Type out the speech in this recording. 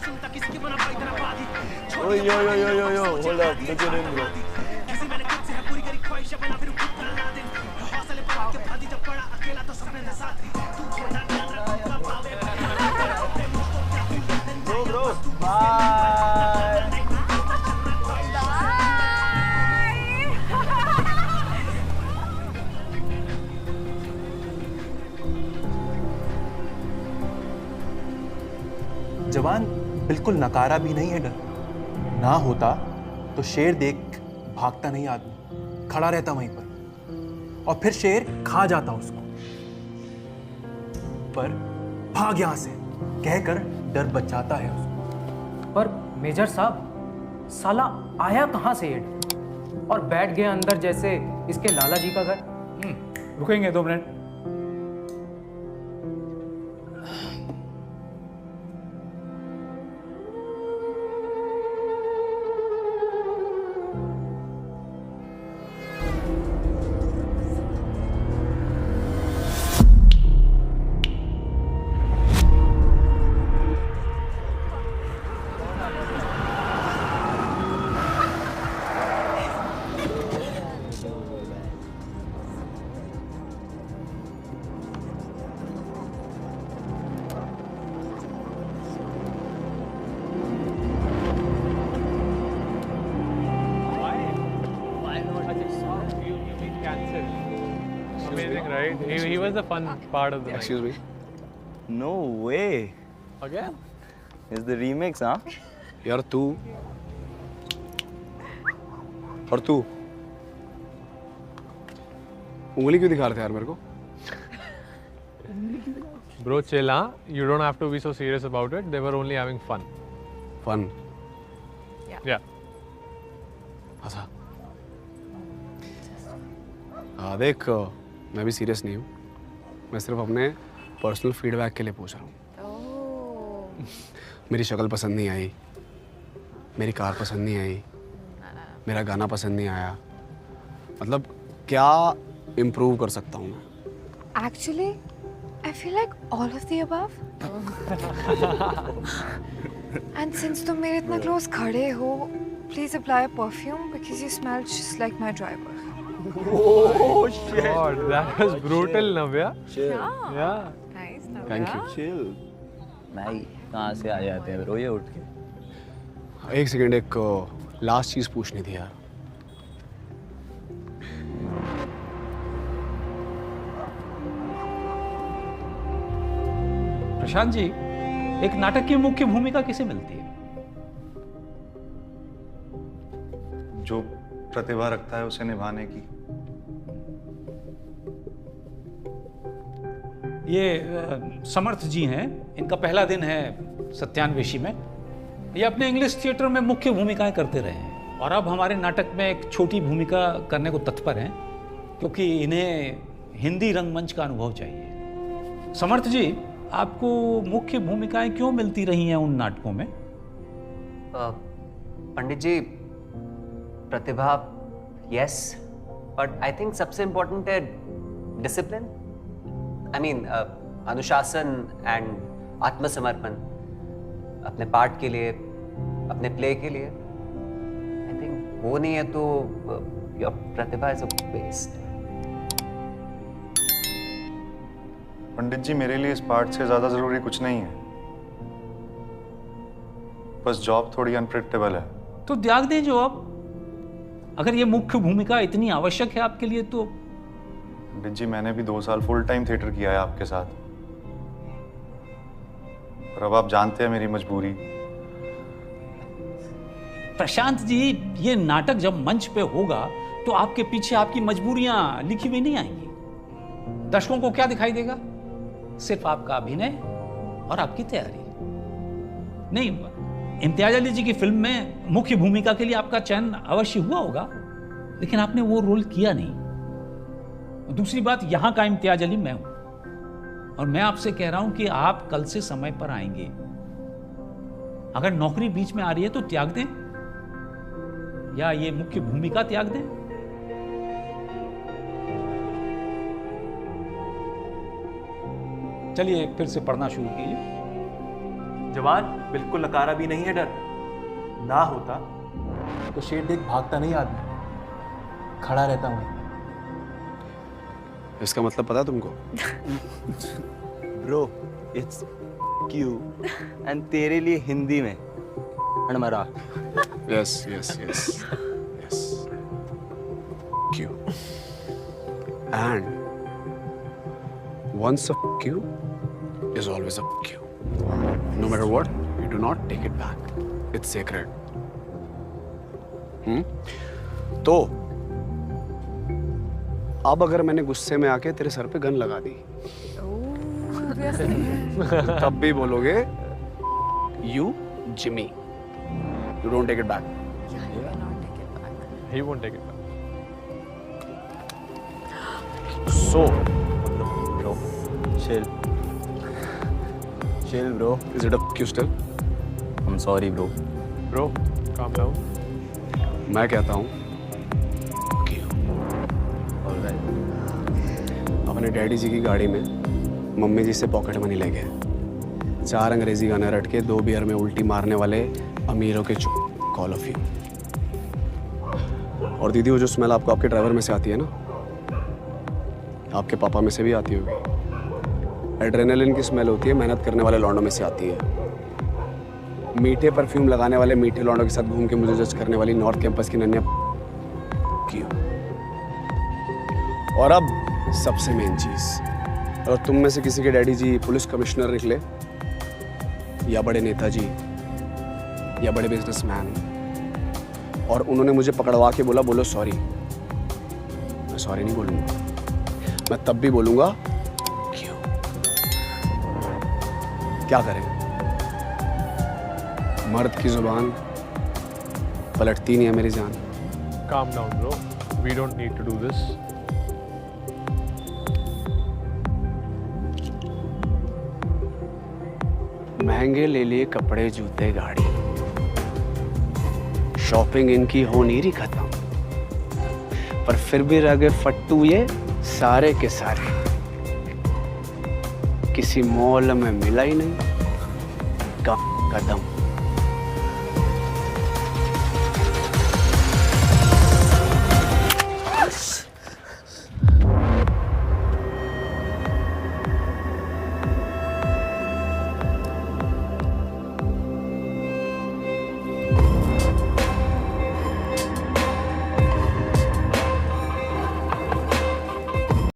Oh, yo, hold up, look at him, bro. Bro, bye. जवान बिल्कुल नकारा भी नहीं है डर। ना होता तो शेर देख भागता नहीं आदमी, खड़ा रहता वहीं पर और फिर शेर खा जाता उसको। पर भाग यहां से कहकर डर बचाता है उसको। पर मेजर साहब, साला आया कहां से ये और बैठ गया अंदर जैसे इसके लाला जी का घर। रुकेंगे 2 minute. Amazing, right? He was the fun part of the night. Excuse me. No way. Again? It's the remix, huh? यार तू और तू उंगली क्यों दिखा रहे थे यार मेरे को? Bro, chill, huh? You don't have to be so serious about it. They were only having fun. Fun Yeah. हंसा। हाँ देख, मैं भी सीरियस नहीं हूँ। मैं सिर्फ अपने पर्सनल फीडबैक के लिए पूछ रहा हूँ। मेरी शक्ल पसंद नहीं आई, मेरी कार पसंद नहीं आई, मेरा गाना पसंद नहीं आया। मतलब क्या इम्प्रूव कर सकता हूँ मैं? Actually, I feel like all of the above. And since तुम मेरे इतना close खड़े हो, please apply a perfume because you smell just like my driver. Oh shit. God, that was brutal, Navya. Chill. Yeah. Nice, Thank you. Chill. भाई कहाँ से आ जाते हैं रोए उठ के? एक सेकेंड, एक लास्ट चीज़ पूछनी थी यार। प्रशांत जी, एक नाटक की मुख्य भूमिका किसे मिलती है? जो प्रतिभा रखता है उसे निभाने की। ये समर्थ जी हैं, इनका पहला दिन है सत्यान्वेशी में। ये अपने इंग्लिश थिएटर में मुख्य भूमिकाएं करते रहे हैं और अब हमारे नाटक में एक छोटी भूमिका करने को तत्पर हैं, क्योंकि इन्हें हिंदी रंगमंच का अनुभव चाहिए। समर्थ जी, आपको मुख्य भूमिकाएं क्यों मिलती रही हैं उन नाटकों में? पंडित जी, प्रतिभा यस, बट आई थिंक सबसे इम्पोर्टेंट है डिसिप्लिन। आई मीन अनुशासन एंड आत्मसमर्पण अपने पार्ट के लिए, अपने प्ले के लिए। आई थिंक वो नहीं है तो योर प्रतिभा is a waste. Pandit ji, मेरे लिए इस पार्ट से ज्यादा जरूरी कुछ नहीं है, बस जॉब थोड़ी अनप्रेडिक्टेबल है। तो त्याग दें जॉब। अगर ये मुख्य भूमिका इतनी आवश्यक है आपके लिए तो। पंडित जी, मैंने भी 2 साल फुल टाइम थिएटर किया है आपके साथ, और अब आप जानते हैं मेरी मजबूरी। प्रशांत जी, ये नाटक जब मंच पे होगा तो आपके पीछे आपकी मजबूरियां लिखी हुई नहीं आएंगी। दर्शकों को क्या दिखाई देगा? सिर्फ आपका अभिनय और आपकी तैयारी। नहीं, इम्तियाज अली जी की फिल्म में मुख्य भूमिका के लिए आपका चयन अवश्य हुआ होगा, लेकिन आपने वो रोल किया नहीं। दूसरी बात, यहां का इम्तियाज अली मैं हूं और मैं आपसे कह रहा हूं कि आप कल से समय पर आएंगे। अगर नौकरी बीच में आ रही है तो त्याग दें, या ये मुख्य भूमिका त्याग दें। चलिए फिर से पढ़ना शुरू कीजिए। जवान, बिल्कुल नकारा भी नहीं है डर। ना होता तो शेर देख भागता नहीं आदमी, खड़ा रहता वहीं। इसका मतलब पता है तुमको? ब्रो इट्स क्यू एंड तेरे लिए हिंदी में हड़मरा। Yes yes yes yes Q and once a you is always a you. No matter what, you do not take it back. It's sacred. तो अब अगर मैंने गुस्से में आके तेरे सर पे गन लगा दी तब भी बोलोगे you Jimmy, you don't take it back. He won't take it back. So, Bro, chill. Chill, bro. is it a you still? I'm sorry, bro. Bro, calm down. मैं कहता हूँ Alright. अपने daddy जी की गाड़ी में मम्मी जी से pocket money ले गए, 4 अंग्रेजी गाने रट के 2 बियर में उल्टी मारने वाले अमीरों के कॉल ऑफ यू. और दीदी वो जो स्मेल आपको आपके ड्राइवर में से आती है ना, आपके पापा में से भी आती होगी. एड्रेनलिन की स्मेल होती है, मेहनत करने वाले लौंडों में से आती है. मीठे परफ्यूम लगाने वाले मीठे लौंडों के साथ घूम के मुझे जज करने वाली नॉर्थ कैंपस की नन्या क्यों. और अब सबसे मेन चीज, अगर तुम में से किसी के डैडी जी पुलिस कमिश्नर निकले या बड़े नेताजी या बड़े बिजनेसमैन और उन्होंने मुझे पकड़वा के बोला बोलो सॉरी, मैं सॉरी नहीं बोलूंगा. मैं तब भी बोलूंगा क्यों. क्या करें, मर्द की जुबान पलटती नहीं है मेरी जान. Calm down, bro. We don't need to do this. महंगे ले लिए कपड़े जूते गाड़ी, शॉपिंग इनकी हो नहीं रही खत्म, पर फिर भी रह गए फट्टू ये सारे के सारे. किसी मॉल में मिला ही नहीं कदम.